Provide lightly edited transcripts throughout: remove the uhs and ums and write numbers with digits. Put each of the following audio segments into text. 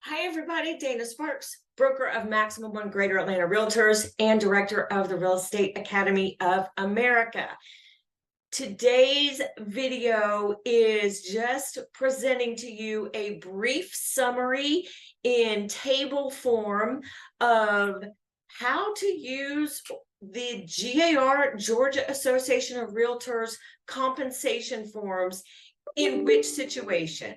Hi, everybody. Dana Sparks, broker of Maximum One Greater Atlanta Realtors and director of the Real Estate Academy of America. Today's video is just presenting to you a brief summary in table form of how to use the GAR, Georgia Association of Realtors compensation forms in which situation.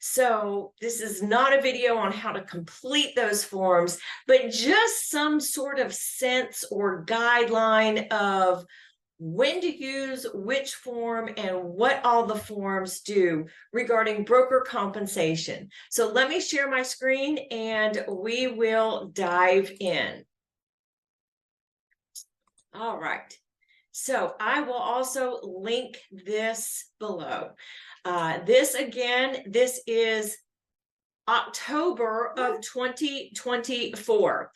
So this is not a video on how to complete those forms, but just some sort of sense or guideline of when to use which form and what all the forms do regarding broker compensation. So let me share my screen and we will dive in. All right. So I will also link this below. This is October of 2024.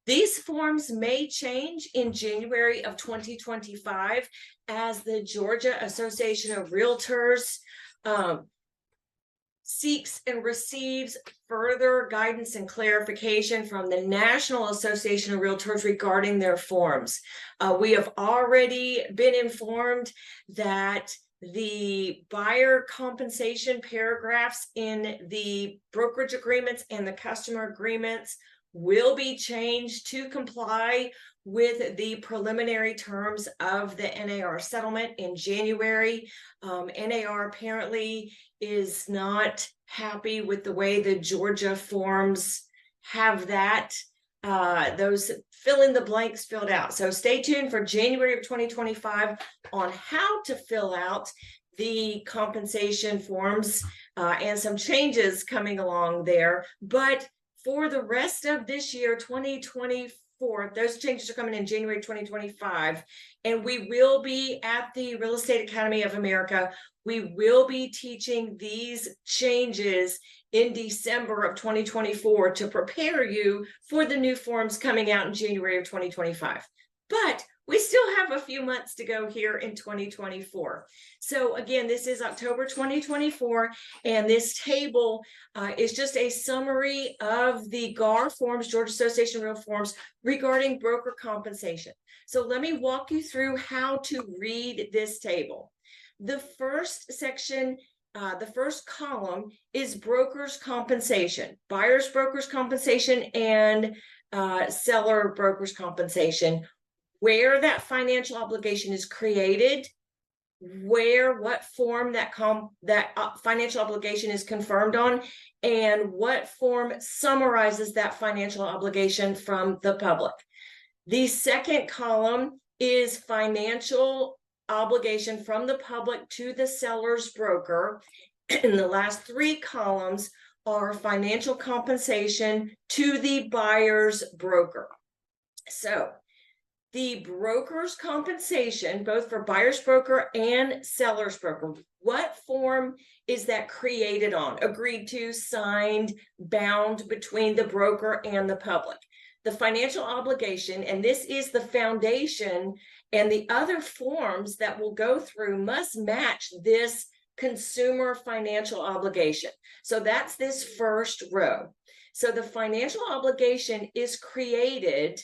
These forms may change in January of 2025 as the Georgia Association of Realtors seeks and receives further guidance and clarification from the National Association of Realtors regarding their forms. We have already been informed that the buyer compensation paragraphs in the brokerage agreements and the customer agreements will be changed to comply with the preliminary terms of the NAR settlement in January. NAR apparently is not happy with the way the Georgia forms have that, those fill in the blanks filled out. So stay tuned for January of 2025 on how to fill out the compensation forms and some changes coming along there. But for the rest of this year, 2024, those changes are coming in January 2025, and we will be at the Real Estate Academy of America. We will be teaching these changes in December of 2024 to prepare you for the new forms coming out in January of 2025. But we still have a few months to go here in 2024. So again, this is October 2024, and this table is just a summary of the GAR forms, Georgia Association of Real Forms, regarding broker compensation. So let me walk you through how to read this table. The first section, the first column is brokers' compensation, buyers' brokers' compensation, and seller brokers' compensation, where that financial obligation is created, what form that financial obligation is confirmed on, and what form summarizes that financial obligation from the public. The second column is financial obligation from the public to the seller's broker. And the last three columns are financial compensation to the buyer's broker. So the broker's compensation, both for buyer's broker and seller's broker, what form is that created on? Agreed to, signed, bound between the broker and the public. The financial obligation, and this is the foundation, and the other forms that we'll go through must match this consumer financial obligation. So that's this first row. So the financial obligation is created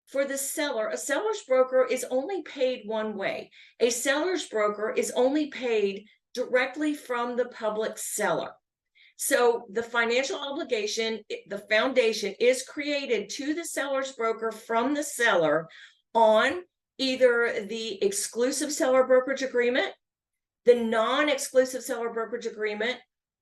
for the seller. A seller's broker is only paid one way. A seller's broker is only paid directly from the public seller. So the financial obligation, the foundation, is created to the seller's broker from the seller on either the exclusive seller brokerage agreement, the non-exclusive seller brokerage agreement,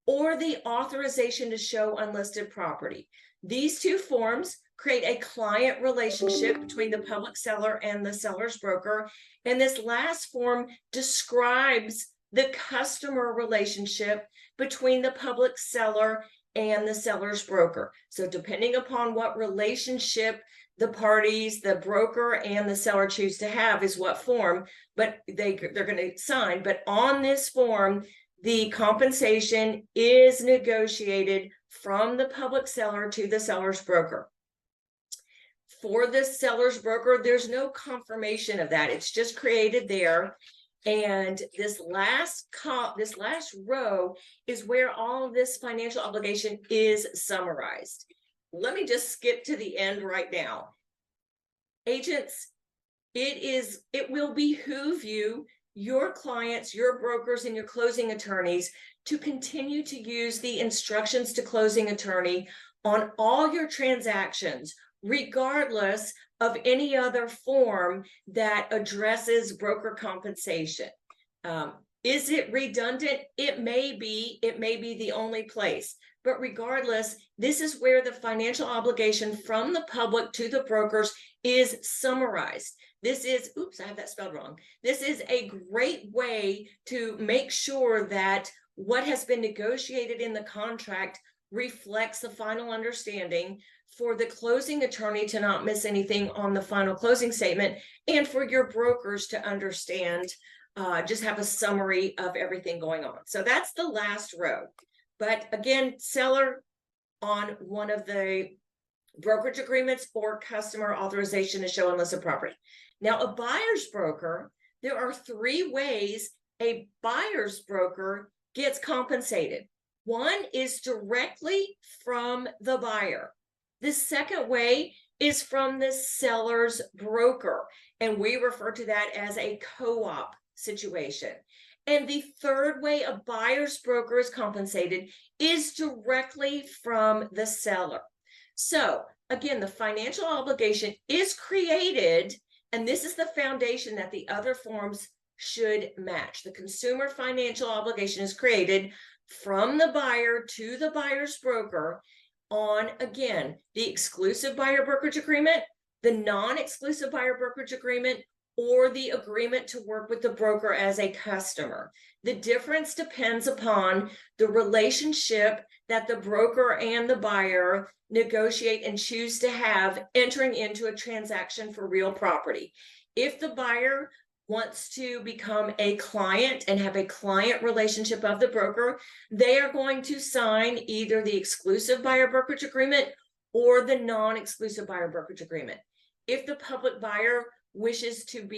or the authorization to show unlisted property. These two forms create a client relationship between the public seller and the seller's broker. And this last form describes the customer relationship between the public seller and the seller's broker. So depending upon what relationship the parties, the broker and the seller, choose to have is what form, but they're going to sign. But on this form, the compensation is negotiated from the public seller to the seller's broker. For the seller's broker, there's no confirmation of that. It's just created there. And this last row is where all of this financial obligation is summarized. Let me just skip to the end right now. Agents, it will behoove you, your clients, your brokers, and your closing attorneys to continue to use the instructions to closing attorney on all your transactions, regardless of any other form that addresses broker compensation. Is it redundant? It may be the only place, but regardless, this is where the financial obligation from the public to the brokers is summarized. This is, oops, I have that spelled wrong. This is a great way to make sure that what has been negotiated in the contract reflects the final understanding, for the closing attorney to not miss anything on the final closing statement, and for your brokers to understand, just have a summary of everything going on. So that's the last row. But again, seller on one of the brokerage agreements or customer authorization to show and list of property. Now, a buyer's broker, there are 3 ways a buyer's broker gets compensated. One is directly from the buyer. The second way is from the seller's broker, and we refer to that as a co-op situation. And the third way a buyer's broker is compensated is directly from the seller. So again, the financial obligation is created, and this is the foundation that the other forms should match. The consumer financial obligation is created from the buyer to the buyer's broker on, again, the exclusive buyer brokerage agreement, the non-exclusive buyer brokerage agreement, or the agreement to work with the broker as a customer. The difference depends upon the relationship that the broker and the buyer negotiate and choose to have entering into a transaction for real property. If the buyer wants to become a client and have a client relationship of the broker, they are going to sign either the exclusive buyer brokerage agreement or the non-exclusive buyer brokerage agreement. If the public buyer wishes to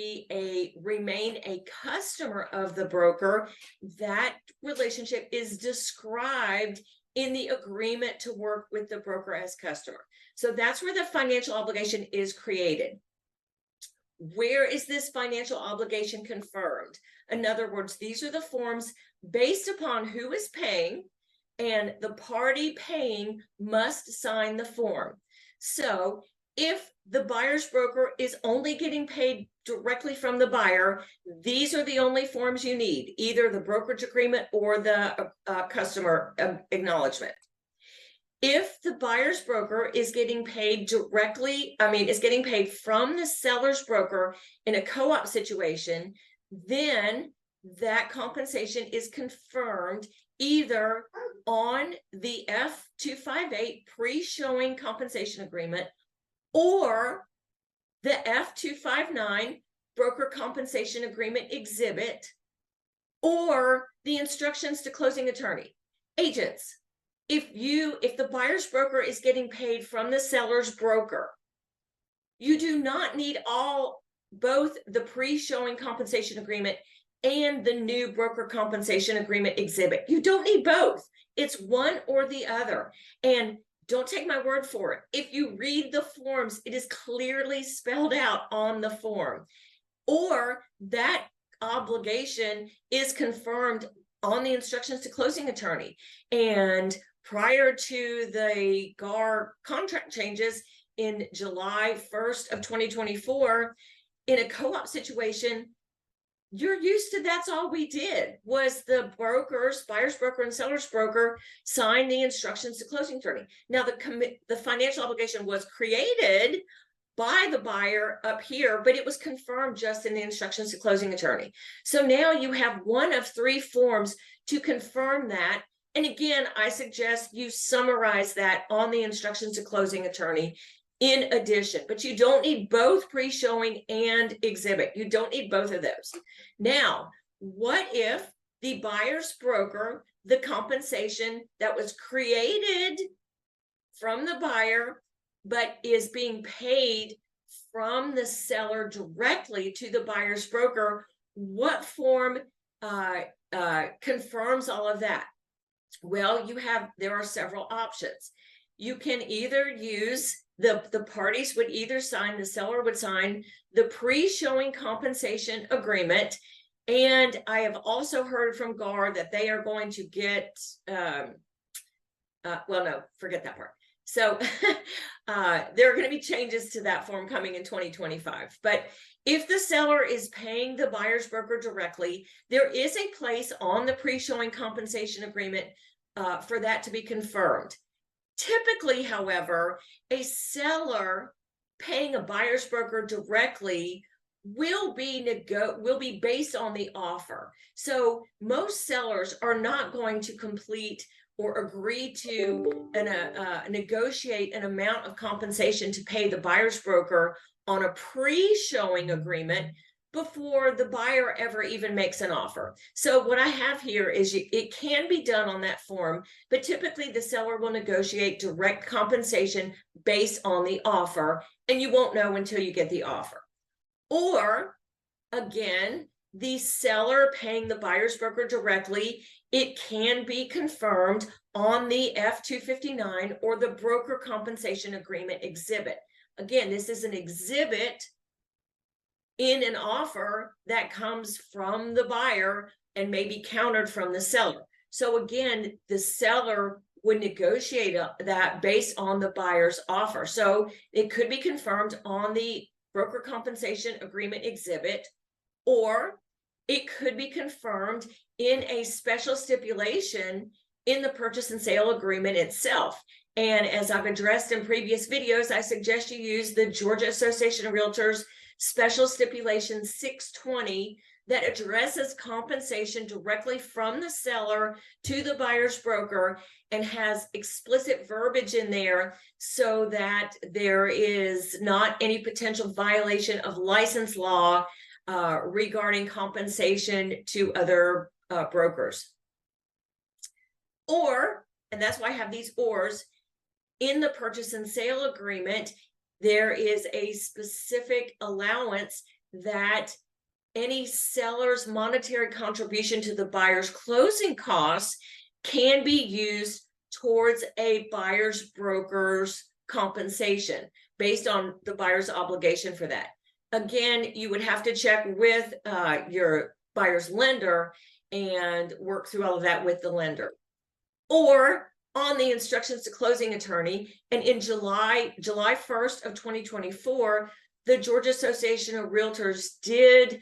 remain a customer of the broker, that relationship is described in the agreement to work with the broker as customer. So that's where the financial obligation is created. Where is this financial obligation confirmed? In other words, these are the forms based upon who is paying, and the party paying must sign the form. So if the buyer's broker is only getting paid directly from the buyer, these are the only forms you need, either the brokerage agreement or the customer acknowledgement. If the buyer's broker is getting paid directly, is getting paid from the seller's broker in a co-op situation, then that compensation is confirmed either on the F258 pre-showing compensation agreement or the F259 broker compensation agreement exhibit, or the instructions to closing attorney. Agents, if the buyer's broker is getting paid from the seller's broker, you do not need both the pre-showing compensation agreement and the new broker compensation agreement exhibit. You don't need both. It's one or the other. And don't take my word for it. If you read the forms, it is clearly spelled out on the form. Or that obligation is confirmed on the instructions to closing attorney. And prior to the GAR contract changes in July 1st of 2024, in a co-op situation, you're used to, that's all we did was the brokers, buyer's broker and seller's broker, sign the instructions to closing attorney. Now the financial obligation was created by the buyer up here, but it was confirmed just in the instructions to closing attorney. So now you have one of 3 forms to confirm that. And again, I suggest you summarize that on the instructions to closing attorney in addition, but you don't need both pre-showing and exhibit. You don't need both of those. Now, what if the buyer's broker, the compensation that was created from the buyer, but is being paid from the seller directly to the buyer's broker, what form confirms all of that? Well, there are several options. You can either use the parties would either sign, the seller would sign the pre-showing compensation agreement. And I have also heard from GAR that they are going to get, well, no, forget that part. So there are going to be changes to that form coming in 2025. But if the seller is paying the buyer's broker directly, there is a place on the pre-showing compensation agreement for that to be confirmed. Typically, however, a seller paying a buyer's broker directly will be based on the offer. So most sellers are not going to complete or agree to negotiate an amount of compensation to pay the buyer's broker on a pre-showing agreement before the buyer ever even makes an offer. So what I have here is it can be done on that form, but typically the seller will negotiate direct compensation based on the offer, and you won't know until you get the offer. Or again, the seller paying the buyer's broker directly, it can be confirmed on the F-259 or the broker compensation agreement exhibit. Again, this is an exhibit in an offer that comes from the buyer and may be countered from the seller. So again, the seller would negotiate that based on the buyer's offer. So it could be confirmed on the broker compensation agreement exhibit, or it could be confirmed in a special stipulation in the purchase and sale agreement itself. And as I've addressed in previous videos, I suggest you use the Georgia Association of REALTORS Special Stipulation 620 that addresses compensation directly from the seller to the buyer's broker and has explicit verbiage in there so that there is not any potential violation of license law regarding compensation to other brokers. Or, and that's why I have these ors, in the purchase and sale agreement, there is a specific allowance that any seller's monetary contribution to the buyer's closing costs can be used towards a buyer's broker's compensation based on the buyer's obligation for that. Again, you would have to check with your buyer's lender and work through all of that with the lender. Or on the instructions to closing attorney, and in July 1st of 2024, the Georgia Association of REALTORS did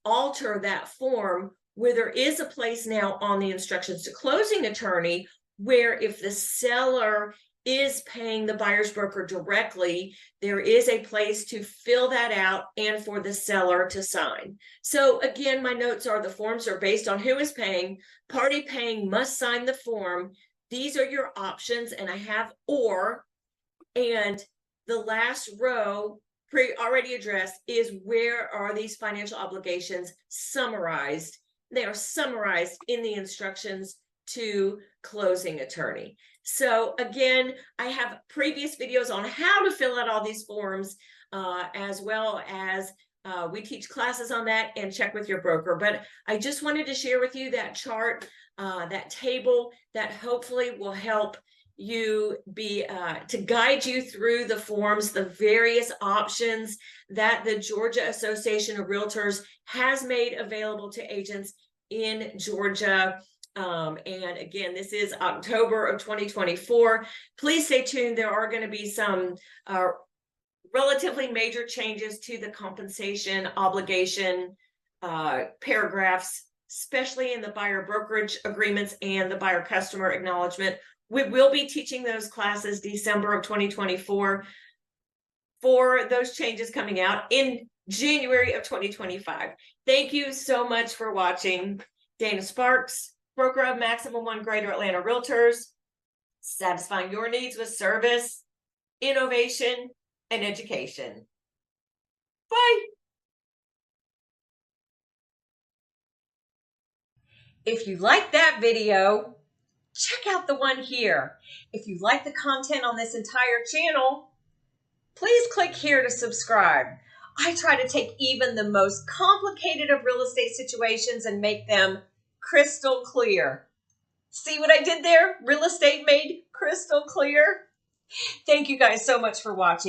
alter that form where there is a place now on the instructions to closing attorney where if the seller is paying the buyer's broker directly, there is a place to fill that out and for the seller to sign. So again, my notes are the forms are based on who is paying. Party paying must sign the form. These are your options, and I have or, and the last row already addressed is where are these financial obligations summarized. They are summarized in the instructions to closing attorney. So again, I have previous videos on how to fill out all these forms, as well as we teach classes on that, and check with your broker. But I just wanted to share with you that chart, that table that hopefully will help you to guide you through the forms, the various options that the Georgia Association of REALTORS has made available to agents in Georgia. And again, this is October of 2024. Please stay tuned. There are going to be some relatively major changes to the compensation obligation paragraphs, especially in the buyer brokerage agreements and the buyer customer acknowledgement. We will be teaching those classes December of 2024 for those changes coming out in January of 2025. Thank you so much for watching. Dana Sparks, broker of Maximum One Greater Atlanta Realtors, satisfying your needs with service, innovation, and education. Bye. If you like that video, check out the one here. If you like the content on this entire channel, please click here to subscribe. I try to take even the most complicated of real estate situations and make them crystal clear. See what I did there? Real estate made crystal clear. Thank you guys so much for watching.